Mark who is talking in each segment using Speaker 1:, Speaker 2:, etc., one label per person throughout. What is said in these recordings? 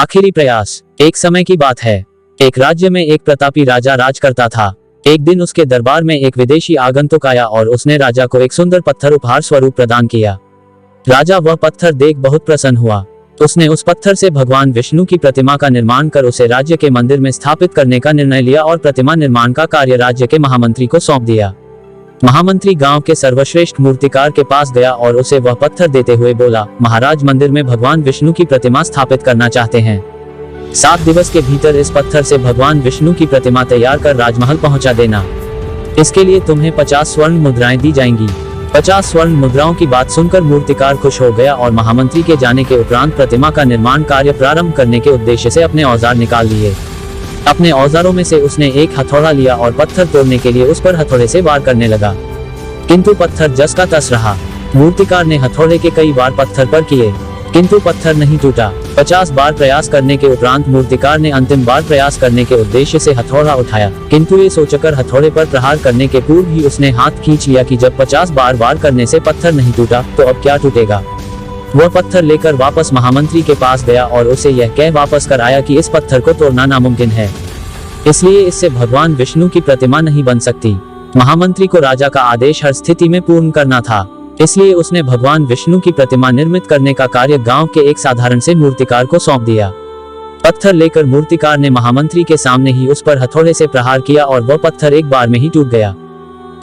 Speaker 1: आखिरी प्रयास। एक समय की बात है, एक राज्य में एक प्रतापी राजा राज करता था। एक दिन उसके दरबार में एक विदेशी आगंतुक आया और उसने राजा को एक सुंदर पत्थर उपहार स्वरूप प्रदान किया। राजा वह पत्थर देख बहुत प्रसन्न हुआ। उसने उस पत्थर से भगवान विष्णु की प्रतिमा का निर्माण कर उसे राज्य के मंदिर में स्थापित करने का निर्णय लिया और प्रतिमा निर्माण का कार्य राज्य के महामंत्री को सौंप दिया। महामंत्री गांव के सर्वश्रेष्ठ मूर्तिकार के पास गया और उसे वह पत्थर देते हुए बोला, महाराज मंदिर में भगवान विष्णु की प्रतिमा स्थापित करना चाहते हैं। 7 दिवस के भीतर इस पत्थर से भगवान विष्णु की प्रतिमा तैयार कर राजमहल पहुंचा देना। इसके लिए तुम्हें 50 स्वर्ण मुद्राएं दी जाएंगी। 50 स्वर्ण मुद्राओं की बात सुनकर मूर्तिकार खुश हो गया और महामंत्री के जाने के उपरांत प्रतिमा का निर्माण कार्य प्रारंभ करने के उद्देश्य से अपने औजार निकाल लिए। अपने औजारों में से उसने एक हथौड़ा लिया और पत्थर तोड़ने के लिए उस पर हथौड़े से वार करने लगा, किंतु पत्थर जस का तस रहा। मूर्तिकार ने हथौड़े के कई बार पत्थर पर किए, किंतु पत्थर नहीं टूटा। 50 बार प्रयास करने के उपरांत मूर्तिकार ने अंतिम बार प्रयास करने के उद्देश्य से हथौड़ा उठाया, किंतु ये सोचकर हथौड़े पर प्रहार करने के पूर्व ही उसने हाथ खींच लिया कि जब 50 बार वार करने से पत्थर नहीं टूटा तो अब क्या टूटेगा। वह पत्थर लेकर वापस महामंत्री के पास गया और उसे यह कह वापस कर आया कि इस पत्थर को तोड़ना नामुमकिन है, इसलिए इससे भगवान विष्णु की प्रतिमा नहीं बन सकती। महामंत्री को राजा का आदेश हर स्थिति में पूर्ण करना था, इसलिए उसने भगवान विष्णु की प्रतिमा निर्मित करने का कार्य गांव के एक साधारण से मूर्तिकार को सौंप दिया। पत्थर लेकर मूर्तिकार ने महामंत्री के सामने ही उस पर हथौड़े से प्रहार किया और वह पत्थर एक बार में ही टूट गया।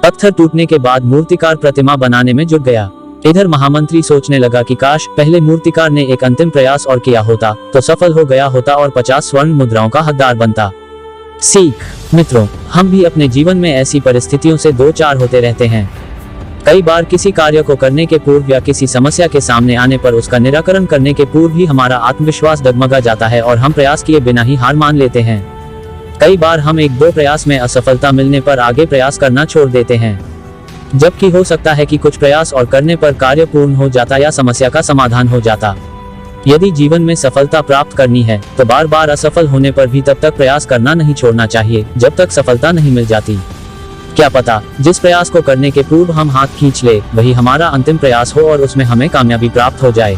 Speaker 1: पत्थर टूटने के बाद मूर्तिकार प्रतिमा बनाने में जुट गया। इधर महामंत्री सोचने लगा कि काश पहले मूर्तिकार ने एक अंतिम प्रयास और किया होता तो सफल हो गया होता और 50 स्वर्ण मुद्राओं का हकदार बनता। सीख। मित्रों, हम भी अपने जीवन में ऐसी परिस्थितियों से दो चार होते रहते हैं। कई बार किसी कार्य को करने के पूर्व या किसी समस्या के सामने आने पर उसका निराकरण करने के पूर्व ही हमारा आत्मविश्वास डगमगा जाता है और हम प्रयास किए बिना ही हार मान लेते हैं। कई बार हम 1-2 प्रयास में असफलता मिलने पर आगे प्रयास करना छोड़ देते हैं, जबकि हो सकता है कि कुछ प्रयास और करने पर कार्य पूर्ण हो जाता या समस्या का समाधान हो जाता। यदि जीवन में सफलता प्राप्त करनी है तो बार बार असफल होने पर भी तब तक प्रयास करना नहीं छोड़ना चाहिए जब तक सफलता नहीं मिल जाती। क्या पता जिस प्रयास को करने के पूर्व हम हाथ खींच ले वही हमारा अंतिम प्रयास हो और उसमें हमें कामयाबी प्राप्त हो जाए।